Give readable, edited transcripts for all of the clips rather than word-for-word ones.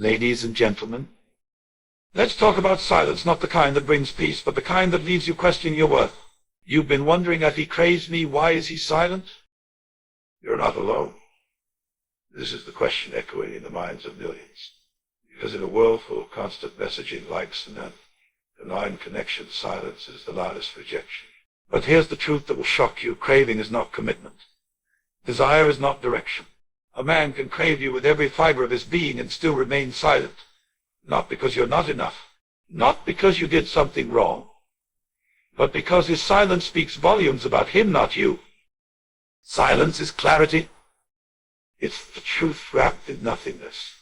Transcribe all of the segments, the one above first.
Ladies and gentlemen, let's talk about silence, not the kind that brings peace, but the kind that leaves you questioning your worth. You've been wondering if he craves me, why is he silent? You're not alone. This is the question echoing in the minds of millions. Because in a world full of constant messaging, likes, and benign connection, silence is the loudest rejection. But here's the truth that will shock you. Craving is not commitment. Desire is not direction. A man can crave you with every fiber of his being and still remain silent. Not because you're not enough. Not because you did something wrong. But because his silence speaks volumes about him, not you. Silence is clarity. It's the truth wrapped in nothingness.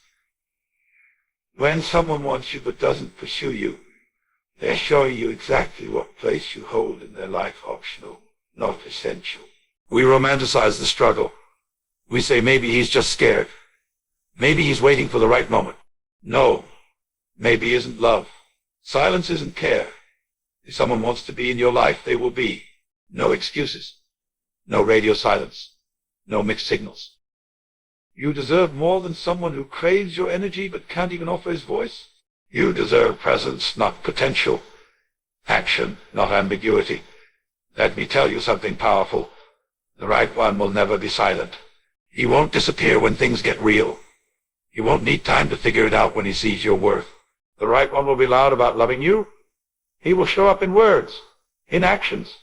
When someone wants you but doesn't pursue you, they're showing you exactly what place you hold in their life, optional, not essential. We romanticize the struggle. We say maybe he's just scared. Maybe he's waiting for the right moment. No, maybe isn't love. Silence isn't care. If someone wants to be in your life, they will be. No excuses. No radio silence. No mixed signals. You deserve more than someone who craves your energy but can't even offer his voice. You deserve presence, not potential. Action, not ambiguity. Let me tell you something powerful. The right one will never be silent. He won't disappear when things get real. He won't need time to figure it out when he sees your worth. The right one will be loud about loving you. He will show up in words, in actions,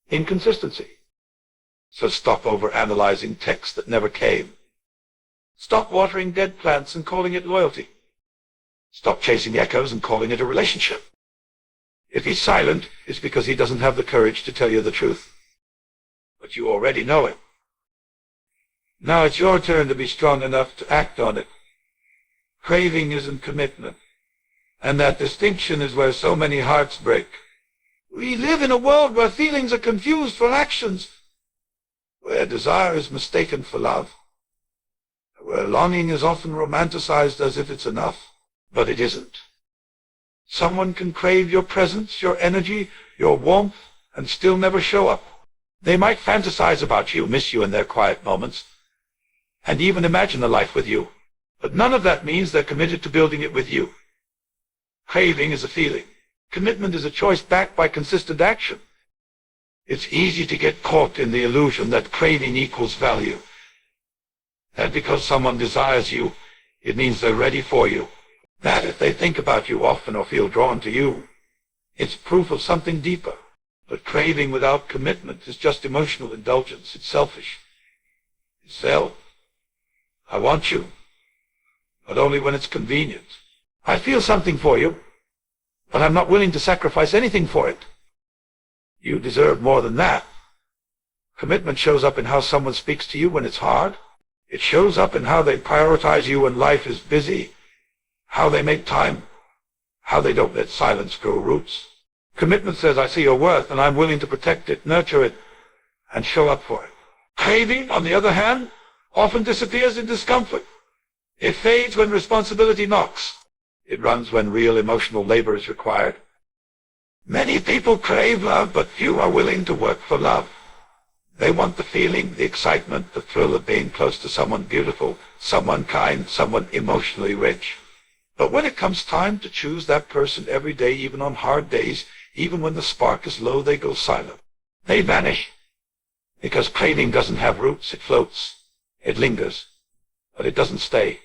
in consistency. So stop overanalyzing texts that never came. Stop watering dead plants and calling it loyalty. Stop chasing echoes and calling it a relationship. If he's silent, it's because he doesn't have the courage to tell you the truth. But you already know it. Now it's your turn to be strong enough to act on it. Craving isn't commitment. And that distinction is where so many hearts break. We live in a world where feelings are confused for actions, where desire is mistaken for love, where longing is often romanticized as if it's enough, but it isn't. Someone can crave your presence, your energy, your warmth, and still never show up. They might fantasize about you, miss you in their quiet moments, and even imagine a life with you. But none of that means they're committed to building it with you. Craving is a feeling. Commitment is a choice backed by consistent action. It's easy to get caught in the illusion that craving equals value. That because someone desires you, it means they're ready for you. That if they think about you often or feel drawn to you, it's proof of something deeper. But craving without commitment is just emotional indulgence. It's selfish. It's self. I want you, but only when it's convenient. I feel something for you, but I'm not willing to sacrifice anything for it. You deserve more than that. Commitment shows up in how someone speaks to you when it's hard. It shows up in how they prioritize you when life is busy, how they make time, how they don't let silence grow roots. Commitment says, I see your worth, and I'm willing to protect it, nurture it, and show up for it. Craving, on the other hand, often disappears in discomfort. It fades when responsibility knocks. It runs when real emotional labor is required. Many people crave love, but few are willing to work for love. They want the feeling, the excitement, the thrill of being close to someone beautiful, someone kind, someone emotionally rich. But when it comes time to choose that person every day, even on hard days, even when the spark is low, they go silent. They vanish. Because craving doesn't have roots, it floats. It lingers, but it doesn't stay.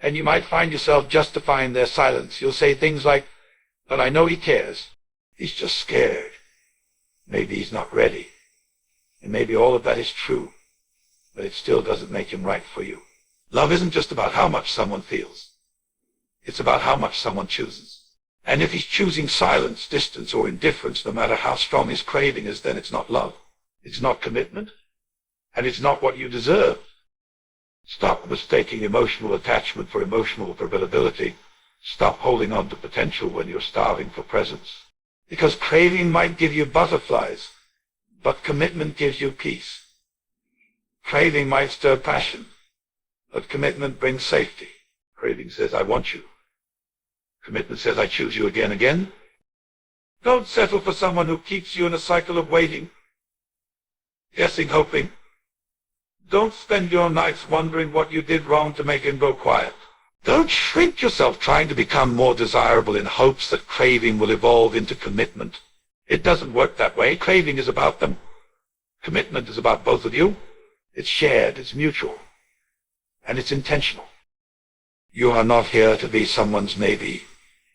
And you might find yourself justifying their silence. You'll say things like, but I know he cares. He's just scared. Maybe he's not ready. And maybe all of that is true, but it still doesn't make him right for you. Love isn't just about how much someone feels. It's about how much someone chooses. And if he's choosing silence, distance, or indifference, no matter how strong his craving is, then it's not love. It's not commitment. And it's not what you deserve. Stop mistaking emotional attachment for emotional availability. Stop holding on to potential when you're starving for presence. Because craving might give you butterflies, but commitment gives you peace. Craving might stir passion, but commitment brings safety. Craving says, I want you. Commitment says, I choose you again and again. Don't settle for someone who keeps you in a cycle of waiting, guessing, hoping. Don't spend your nights wondering what you did wrong to make him go quiet. Don't shrink yourself trying to become more desirable in hopes that craving will evolve into commitment. It doesn't work that way. Craving is about them. Commitment is about both of you. It's shared, it's mutual, and it's intentional. You are not here to be someone's maybe.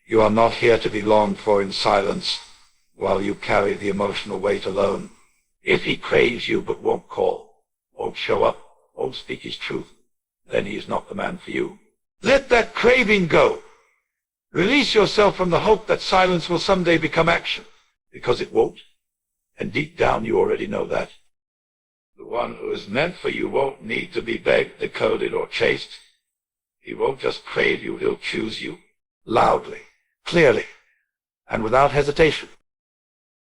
You are not here to be longed for in silence while you carry the emotional weight alone. If he craves you but won't call, won't show up, won't speak his truth, then he is not the man for you. Let that craving go. Release yourself from the hope that silence will someday become action, because it won't. And deep down you already know that. The one who is meant for you won't need to be begged, decoded, or chased. He won't just crave you, he'll choose you. Loudly, clearly, and without hesitation.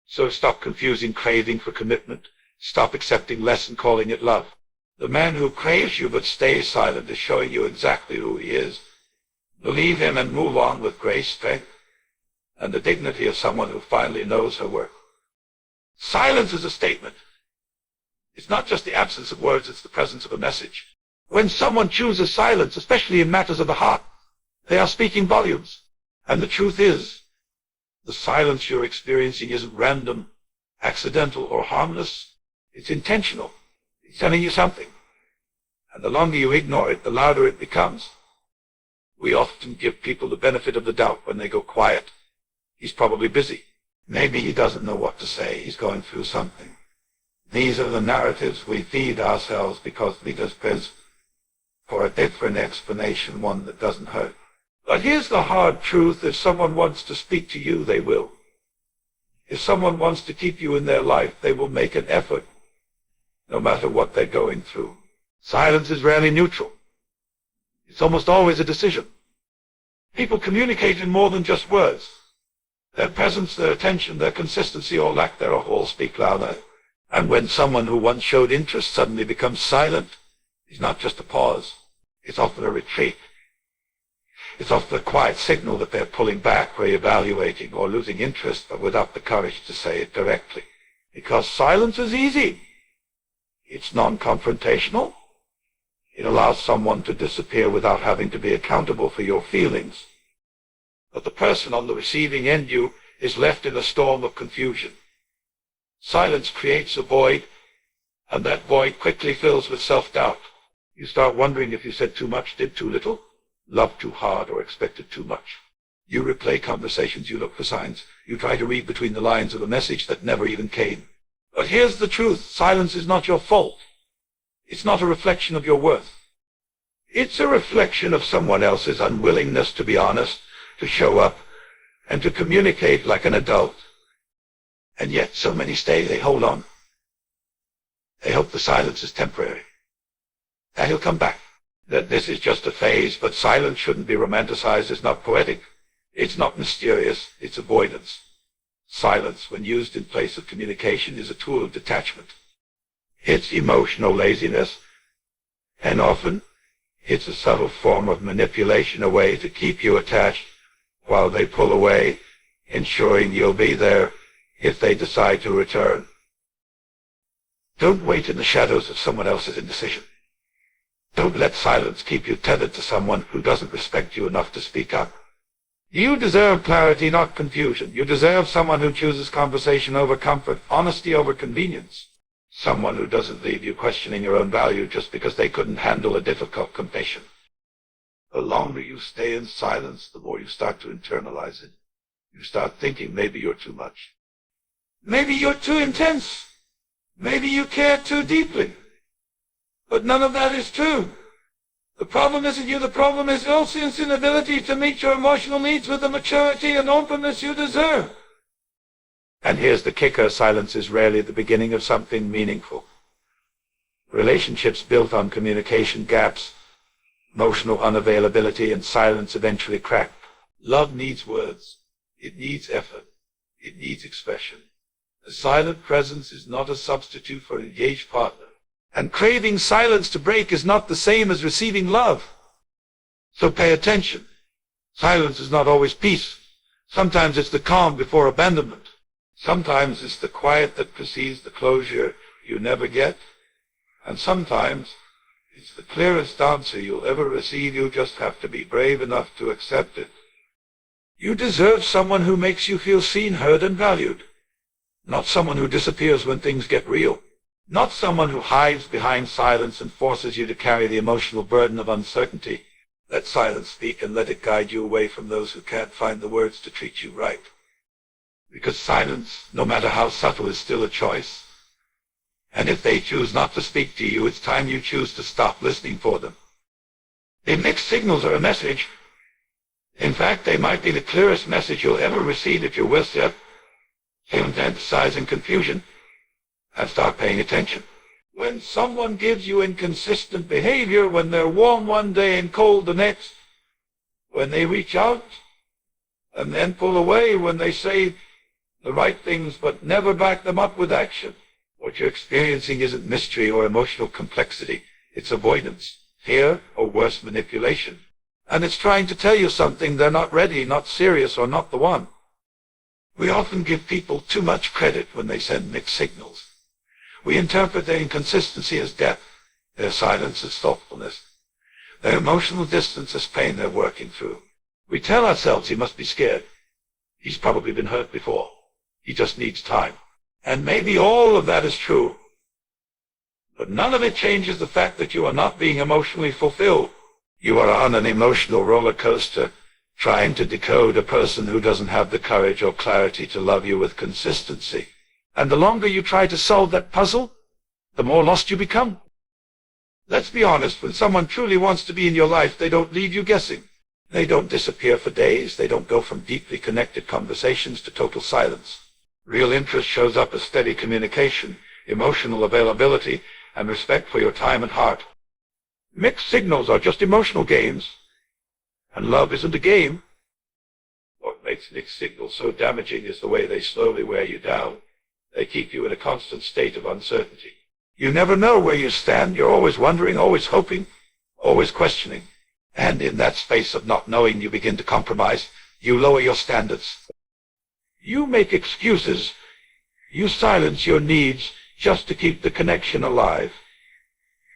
So stop confusing craving for commitment. Stop accepting less and calling it love. The man who craves you but stays silent is showing you exactly who he is. Believe him and move on with grace, strength, and the dignity of someone who finally knows her worth. Silence is a statement. It's not just the absence of words, it's the presence of a message. When someone chooses silence, especially in matters of the heart, they are speaking volumes. And the truth is, the silence you're experiencing isn't random, accidental, or harmless. It's intentional. It's telling you something. And the longer you ignore it, the louder it becomes. We often give people the benefit of the doubt when they go quiet. He's probably busy. Maybe he doesn't know what to say. He's going through something. These are the narratives we feed ourselves because we just press for a different explanation, one that doesn't hurt. But here's the hard truth. If someone wants to speak to you, they will. If someone wants to keep you in their life, they will make an effort, no matter what they're going through. Silence is rarely neutral. It's almost always a decision. People communicate in more than just words. Their presence, their attention, their consistency, or lack thereof all speak louder. And when someone who once showed interest suddenly becomes silent, it's not just a pause. It's often a retreat. It's often a quiet signal that they're pulling back, reevaluating, or losing interest, but without the courage to say it directly. Because silence is easy. It's non-confrontational. It allows someone to disappear without having to be accountable for your feelings. But the person on the receiving end is left in a storm of confusion. Silence creates a void, and that void quickly fills with self-doubt. You start wondering if you said too much, did too little, loved too hard, or expected too much. You replay conversations, you look for signs. You try to read between the lines of a message that never even came. But here's the truth. Silence is not your fault. It's not a reflection of your worth. It's a reflection of someone else's unwillingness to be honest, to show up, and to communicate like an adult. And yet so many stay, they hold on. They hope the silence is temporary, that he'll come back, that this is just a phase. But silence shouldn't be romanticized. It's not poetic. It's not mysterious. It's avoidance. Silence, when used in place of communication, is a tool of detachment. It's emotional laziness, and often it's a subtle form of manipulation, a way to keep you attached while they pull away, ensuring you'll be there if they decide to return. Don't wait in the shadows of someone else's indecision. Don't let silence keep you tethered to someone who doesn't respect you enough to speak up. You deserve clarity, not confusion. You deserve someone who chooses conversation over comfort, honesty over convenience. Someone who doesn't leave you questioning your own value just because they couldn't handle a difficult confession. The longer you stay in silence, the more you start to internalize it. You start thinking maybe you're too much. Maybe you're too intense. Maybe you care too deeply. But none of that is true. The problem isn't you. The problem is Ulcian's inability to meet your emotional needs with the maturity and openness you deserve. And here's the kicker. Silence is rarely the beginning of something meaningful. Relationships built on communication gaps, emotional unavailability, and silence eventually crack. Love needs words. It needs effort. It needs expression. A silent presence is not a substitute for an engaged partner. And craving silence to break is not the same as receiving love. So pay attention. Silence is not always peace. Sometimes it's the calm before abandonment. Sometimes it's the quiet that precedes the closure you never get. And sometimes It's the clearest answer you'll ever receive. You just have to be brave enough to accept it. You deserve someone who makes you feel seen, heard, and valued. Not someone who disappears when things get real. Not someone who hides behind silence and forces you to carry the emotional burden of uncertainty. Let silence speak and let it guide you away from those who can't find the words to treat you right. Because silence, no matter how subtle, is still a choice. And if they choose not to speak to you, it's time you choose to stop listening for them. The mixed signals are a message. In fact, they might be the clearest message you'll ever receive if you're with it. Don't emphasize in confusion and start paying attention. When someone gives you inconsistent behavior, when they're warm one day and cold the next, when they reach out and then pull away, when they say the right things but never back them up with action, what you're experiencing isn't mystery or emotional complexity. It's avoidance, fear, or worse, manipulation. And it's trying to tell you something they're not ready, not serious, or not the one. We often give people too much credit when they send mixed signals. We interpret their inconsistency as depth, their silence as thoughtfulness, their emotional distance as pain they're working through. We tell ourselves he must be scared. He's probably been hurt before. He just needs time. And maybe all of that is true. But none of it changes the fact that you are not being emotionally fulfilled. You are on an emotional roller coaster, trying to decode a person who doesn't have the courage or clarity to love you with consistency. And the longer you try to solve that puzzle, the more lost you become. Let's be honest, when someone truly wants to be in your life, they don't leave you guessing. They don't disappear for days. They don't go from deeply connected conversations to total silence. Real interest shows up as steady communication, emotional availability, and respect for your time and heart. Mixed signals are just emotional games, and love isn't a game. What makes mixed signals so damaging is the way they slowly wear you down. They keep you in a constant state of uncertainty. You never know where you stand. You're always wondering, always hoping, always questioning. And in that space of not knowing, you begin to compromise. You lower your standards. You make excuses. You silence your needs just to keep the connection alive.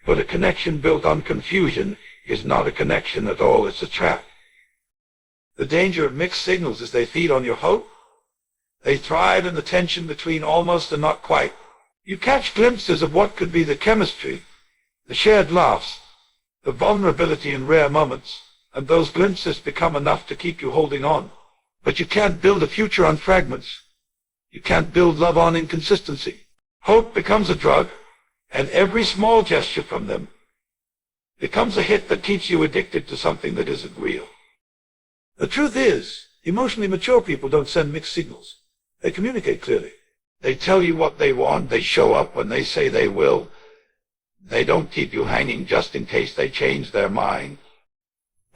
But a connection built on confusion is not a connection at all. It's a trap. The danger of mixed signals is they feed on your hope. They thrive in the tension between almost and not quite. You catch glimpses of what could be the chemistry, the shared laughs, the vulnerability in rare moments, and those glimpses become enough to keep you holding on. But you can't build a future on fragments. You can't build love on inconsistency. Hope becomes a drug, and every small gesture from them becomes a hit that keeps you addicted to something that isn't real. The truth is, emotionally mature people don't send mixed signals. They communicate clearly. They tell you what they want. They show up when they say they will. They don't keep you hanging just in case they change their mind.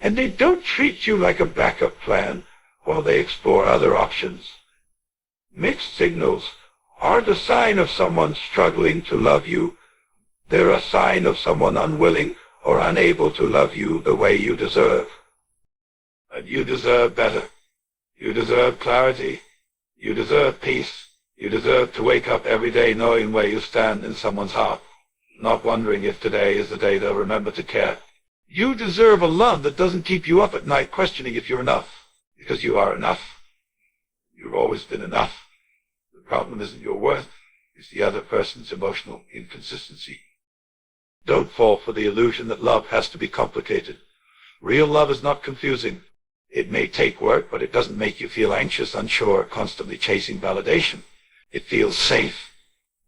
And they don't treat you like a backup plan while they explore other options. Mixed signals aren't a sign of someone struggling to love you. They're a sign of someone unwilling or unable to love you the way you deserve. And you deserve better. You deserve clarity. You deserve peace. You deserve to wake up every day knowing where you stand in someone's heart, not wondering if today is the day they'll remember to care. You deserve a love that doesn't keep you up at night questioning if you're enough, because you are enough. You've always been enough. The problem isn't your worth, it's the other person's emotional inconsistency. Don't fall for the illusion that love has to be complicated. Real love is not confusing. It may take work, but it doesn't make you feel anxious, unsure, constantly chasing validation. It feels safe.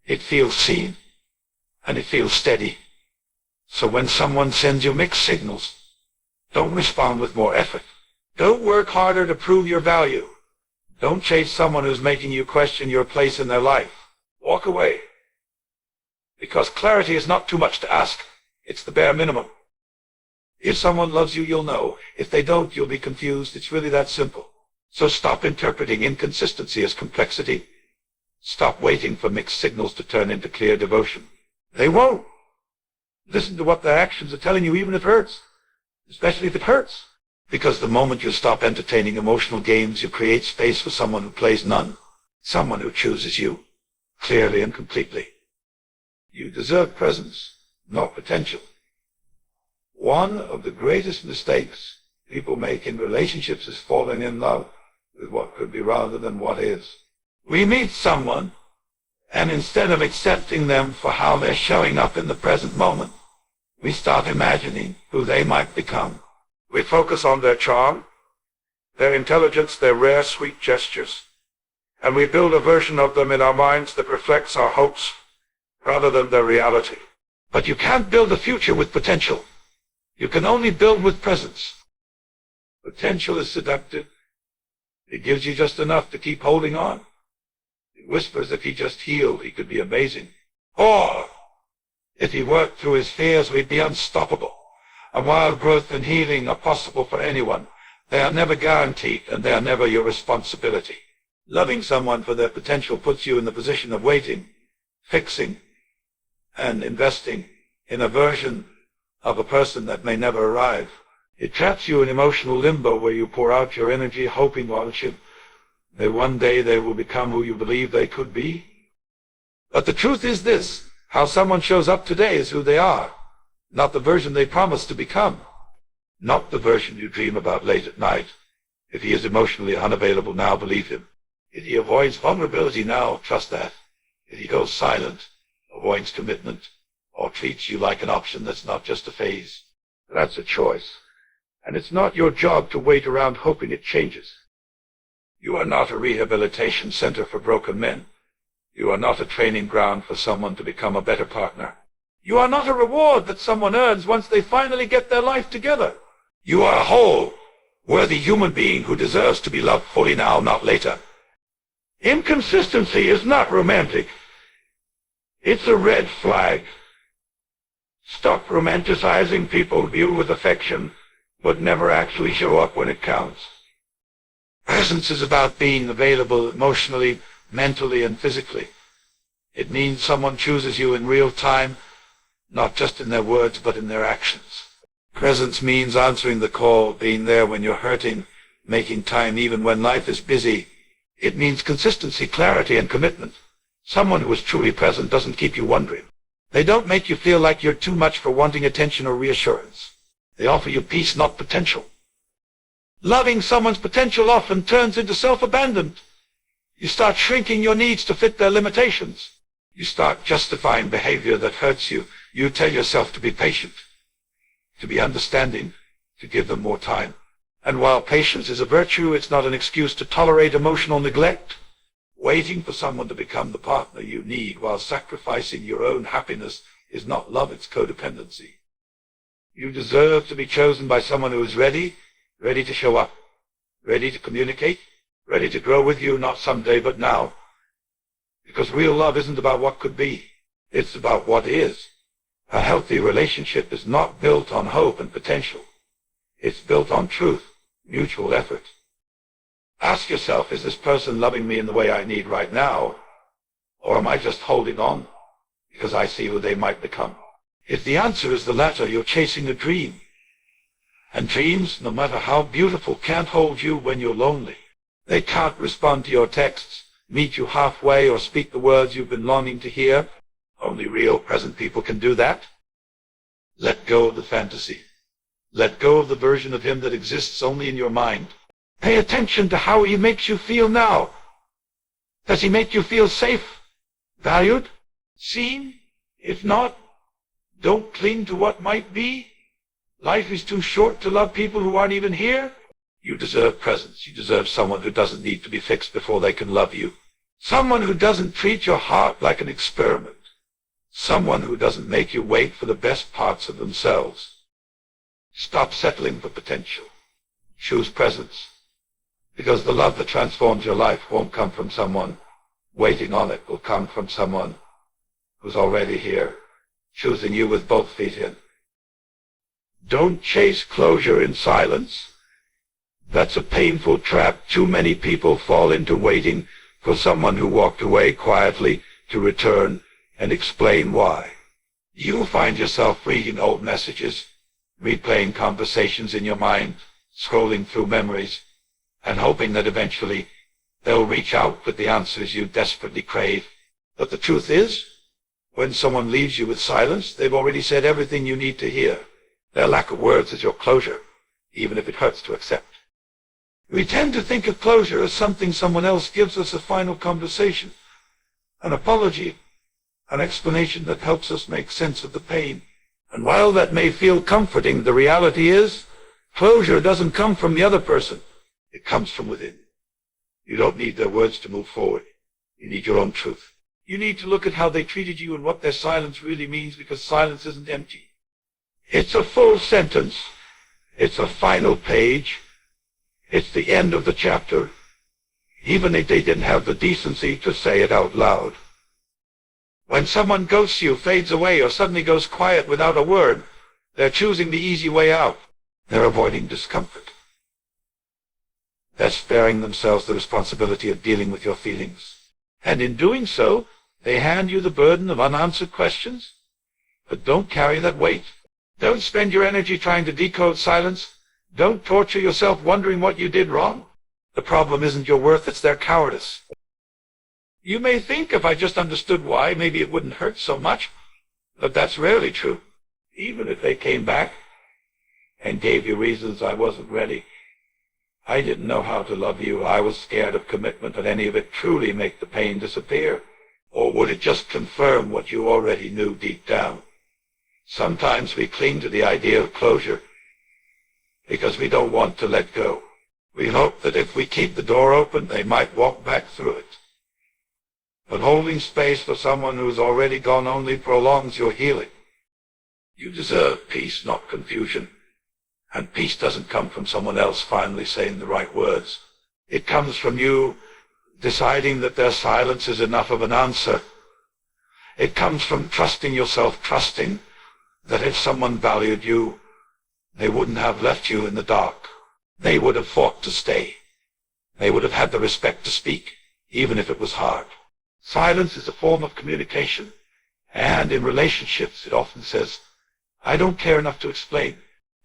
It feels seen. And it feels steady. So when someone sends you mixed signals, don't respond with more effort. Don't work harder to prove your value. Don't chase someone who's making you question your place in their life. Walk away. Because clarity is not too much to ask. It's the bare minimum. If someone loves you, you'll know. If they don't, you'll be confused. It's really that simple. So stop interpreting inconsistency as complexity. Stop waiting for mixed signals to turn into clear devotion. They won't. Listen to what their actions are telling you, even if it hurts. Especially if it hurts. Because the moment you stop entertaining emotional games, you create space for someone who plays none. Someone who chooses you, clearly and completely. You deserve presence, not potential. One of the greatest mistakes people make in relationships is falling in love with what could be rather than what is. We meet someone, and instead of accepting them for how they're showing up in the present moment, we start imagining who they might become. We focus on their charm, their intelligence, their rare, sweet gestures, and we build a version of them in our minds that reflects our hopes rather than their reality. But you can't build a future with potential. You can only build with presence. Potential is seductive. It gives you just enough to keep holding on. It whispers if he just healed, he could be amazing. Or, if he worked through his fears, we'd be unstoppable. And while growth and healing are possible for anyone, they are never guaranteed, and they are never your responsibility. Loving someone for their potential puts you in the position of waiting, fixing, and investing in a version of a person that may never arrive. It traps you in emotional limbo where you pour out your energy hoping that one day they will become who you believe they could be. But the truth is this: how someone shows up today is who they are, not the version they promised to become, not the version you dream about late at night. If he is emotionally unavailable now, believe him. If he avoids vulnerability now, trust that. If he goes silent, avoids commitment, or treats you like an option that's not just a phase, that's a choice. And it's not your job to wait around hoping it changes. You are not a rehabilitation center for broken men. You are not a training ground for someone to become a better partner. You are not a reward that someone earns once they finally get their life together. You are a whole, worthy human being who deserves to be loved fully now, not later. Inconsistency is not romantic. It's a red flag. Stop romanticizing people viewed with affection, but never actually show up when it counts. Presence is about being available emotionally, mentally, and physically. It means someone chooses you in real time, not just in their words, but in their actions. Presence means answering the call, being there when you're hurting, making time even when life is busy. It means consistency, clarity, and commitment. Someone who is truly present doesn't keep you wondering. They don't make you feel like you're too much for wanting attention or reassurance. They offer you peace, not potential. Loving someone's potential often turns into self-abandonment. You start shrinking your needs to fit their limitations. You start justifying behavior that hurts you. You tell yourself to be patient, to be understanding, to give them more time. And while patience is a virtue, it's not an excuse to tolerate emotional neglect. Waiting for someone to become the partner you need while sacrificing your own happiness is not love, it's codependency. You deserve to be chosen by someone who is ready to show up, ready to communicate, ready to grow with you, not someday, but now. Because real love isn't about what could be, it's about what is. A healthy relationship is not built on hope and potential. It's built on truth, mutual effort. Ask yourself, is this person loving me in the way I need right now? Or am I just holding on because I see who they might become? If the answer is the latter, you're chasing a dream. And dreams, no matter how beautiful, can't hold you when you're lonely. They can't respond to your texts, meet you halfway, or speak the words you've been longing to hear. Only real, present people can do that. Let go of the fantasy. Let go of the version of him that exists only in your mind. Pay attention to how he makes you feel now. Does he make you feel safe, valued, seen? If not, don't cling to what might be. Life is too short to love people who aren't even here. You deserve presence. You deserve someone who doesn't need to be fixed before they can love you. Someone who doesn't treat your heart like an experiment. Someone who doesn't make you wait for the best parts of themselves. Stop settling for potential. Choose presence. Because the love that transforms your life won't come from someone waiting on it. It will come from someone who's already here, choosing you with both feet in. Don't chase closure in silence. That's a painful trap. Too many people fall into waiting for someone who walked away quietly to return and explain why. You'll find yourself reading old messages, replaying conversations in your mind, scrolling through memories, and hoping that eventually they'll reach out with the answers you desperately crave. But the truth is, when someone leaves you with silence, they've already said everything you need to hear. Their lack of words is your closure, even if it hurts to accept. We tend to think of closure as something someone else gives us, a final conversation, an apology, an explanation that helps us make sense of the pain. And while that may feel comforting, the reality is, closure doesn't come from the other person. It comes from within. You don't need their words to move forward. You need your own truth. You need to look at how they treated you and what their silence really means, because silence isn't empty. It's a full sentence. It's a final page. It's the end of the chapter, even if they didn't have the decency to say it out loud. When someone ghosts you, fades away, or suddenly goes quiet without a word, they're choosing the easy way out. They're avoiding discomfort. They're sparing themselves the responsibility of dealing with your feelings. And in doing so, they hand you the burden of unanswered questions. But don't carry that weight. Don't spend your energy trying to decode silence. Don't torture yourself wondering what you did wrong. The problem isn't your worth, it's their cowardice. You may think, if I just understood why, maybe it wouldn't hurt so much. But that's rarely true. Even if they came back and gave you reasons: I wasn't ready, I didn't know how to love you, I was scared of commitment, would any of it truly make the pain disappear? Or would it just confirm what you already knew deep down? Sometimes we cling to the idea of closure because we don't want to let go. We hope that if we keep the door open, they might walk back through it. But holding space for someone who's already gone only prolongs your healing. You deserve peace, not confusion. And peace doesn't come from someone else finally saying the right words. It comes from you deciding that their silence is enough of an answer. It comes from trusting yourself, trusting that if someone valued you, they wouldn't have left you in the dark. They would have fought to stay. They would have had the respect to speak, even if it was hard. Silence is a form of communication, and in relationships it often says, I don't care enough to explain.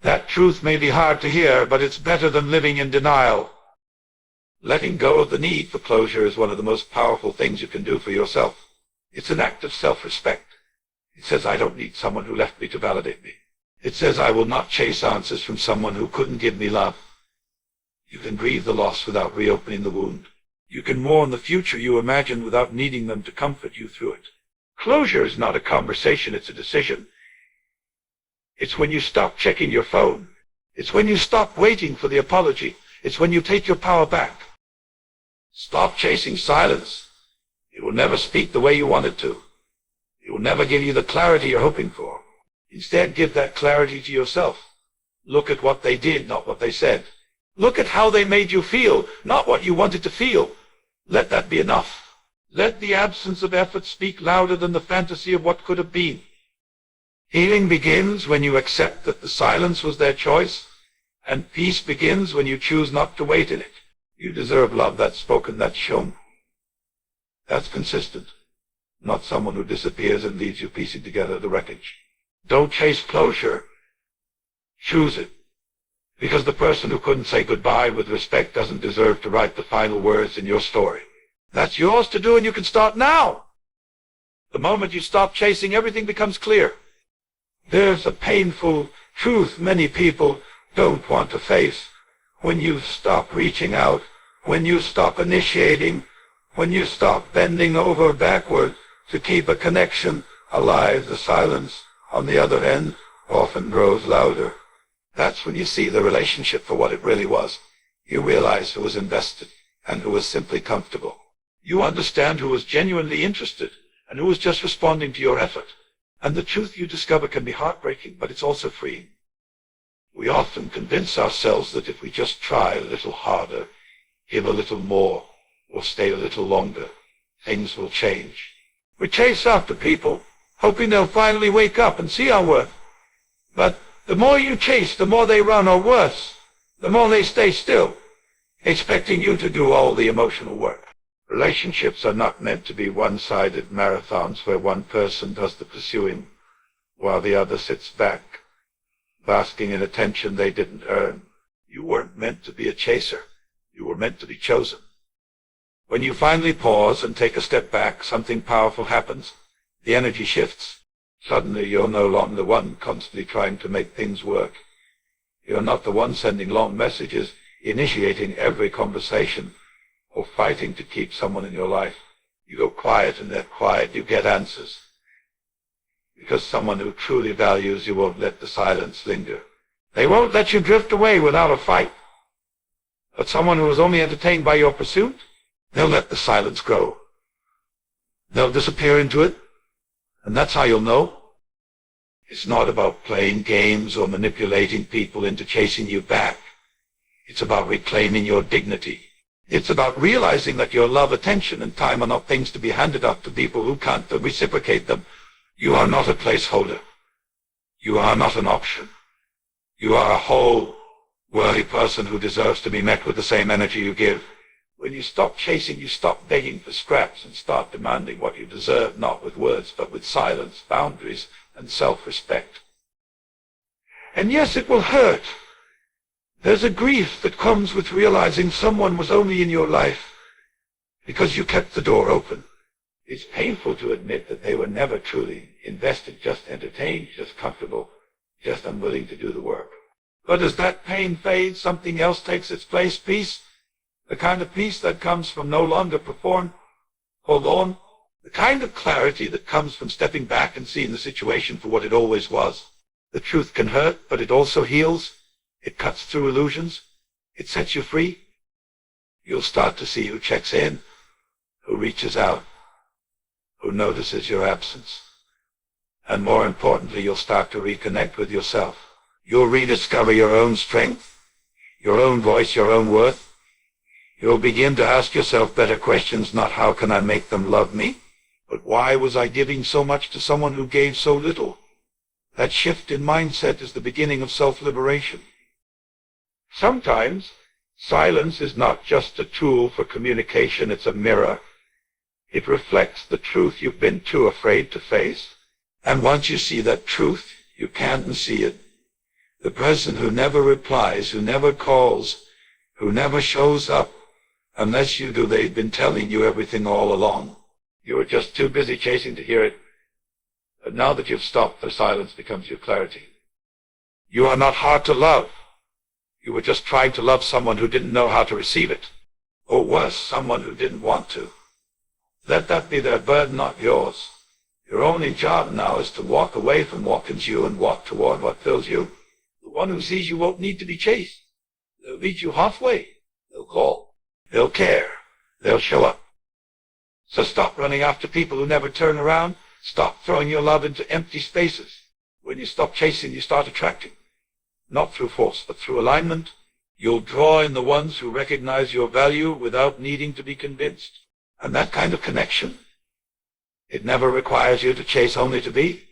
That truth may be hard to hear, but it's better than living in denial. Letting go of the need for closure is one of the most powerful things you can do for yourself. It's an act of self-respect. It says, I don't need someone who left me to validate me. It says, I will not chase answers from someone who couldn't give me love. You can grieve the loss without reopening the wound. You can mourn the future you imagined without needing them to comfort you through it. Closure is not a conversation, it's a decision. It's when you stop checking your phone. It's when you stop waiting for the apology. It's when you take your power back. Stop chasing silence. It will never speak the way you want it to. It will never give you the clarity you're hoping for. Instead, give that clarity to yourself. Look at what they did, not what they said. Look at how they made you feel, not what you wanted to feel. Let that be enough. Let the absence of effort speak louder than the fantasy of what could have been. Healing begins when you accept that the silence was their choice, and peace begins when you choose not to wait in it. You deserve love that's spoken, that's shown, that's consistent, not someone who disappears and leaves you piecing together the wreckage. Don't chase closure. Choose it. Because the person who couldn't say goodbye with respect doesn't deserve to write the final words in your story. That's yours to do, and you can start now. The moment you stop chasing, everything becomes clear. There's a painful truth many people don't want to face. When you stop reaching out, when you stop initiating, when you stop bending over backward to keep a connection alive, the silence on the other end often grows louder. That's when you see the relationship for what it really was. You realize who was invested and who was simply comfortable. You understand who was genuinely interested and who was just responding to your effort. And the truth you discover can be heartbreaking, but it's also freeing. We often convince ourselves that if we just try a little harder, give a little more, or stay a little longer, things will change. We chase after people, hoping they'll finally wake up and see our worth. But the more you chase, the more they run, or worse, the more they stay still, expecting you to do all the emotional work. Relationships are not meant to be one-sided marathons where one person does the pursuing while the other sits back, basking in attention they didn't earn. You weren't meant to be a chaser. You were meant to be chosen. When you finally pause and take a step back, something powerful happens. The energy shifts. Suddenly you're no longer the one constantly trying to make things work. You're not the one sending long messages, initiating every conversation, or fighting to keep someone in your life. You go quiet, and that quiet you get answers. Because someone who truly values you won't let the silence linger. They won't let you drift away without a fight. But someone who is only entertained by your pursuit, they'll let the silence grow. They'll disappear into it, and that's how you'll know. It's not about playing games or manipulating people into chasing you back. It's about reclaiming your dignity. It's about realizing that your love, attention, and time are not things to be handed out to people who can't reciprocate them. You are not a placeholder. You are not an option. You are a whole, worthy person who deserves to be met with the same energy you give. When you stop chasing, you stop begging for scraps and start demanding what you deserve, not with words, but with silence, boundaries, and self-respect. And yes, it will hurt. There's a grief that comes with realizing someone was only in your life because you kept the door open. It's painful to admit that they were never truly invested, just entertained, just comfortable, just unwilling to do the work. But as that pain fades, something else takes its place, peace. The kind of peace that comes from no longer hold on. The kind of clarity that comes from stepping back and seeing the situation for what it always was. The truth can hurt, but it also heals. It cuts through illusions. It sets you free. You'll start to see who checks in, who reaches out, who notices your absence. And more importantly, you'll start to reconnect with yourself. You'll rediscover your own strength, your own voice, your own worth. You'll begin to ask yourself better questions, not how can I make them love me, but why was I giving so much to someone who gave so little? That shift in mindset is the beginning of self-liberation. Sometimes, silence is not just a tool for communication, it's a mirror. It reflects the truth you've been too afraid to face. And once you see that truth, you can't unsee it. The person who never replies, who never calls, who never shows up, unless you do, they've been telling you everything all along. You were just too busy chasing to hear it. But now that you've stopped, the silence becomes your clarity. You are not hard to love. You were just trying to love someone who didn't know how to receive it, or worse, someone who didn't want to. Let that be their burden, not yours. Your only job now is to walk away from what consumes you and walk toward what fills you. The one who sees you won't need to be chased. They'll meet you halfway. They'll call. They'll care. They'll show up. So stop running after people who never turn around. Stop throwing your love into empty spaces. When you stop chasing, you start attracting. Not through force, but through alignment. You'll draw in the ones who recognize your value without needing to be convinced. And that kind of connection, it never requires you to chase only to be.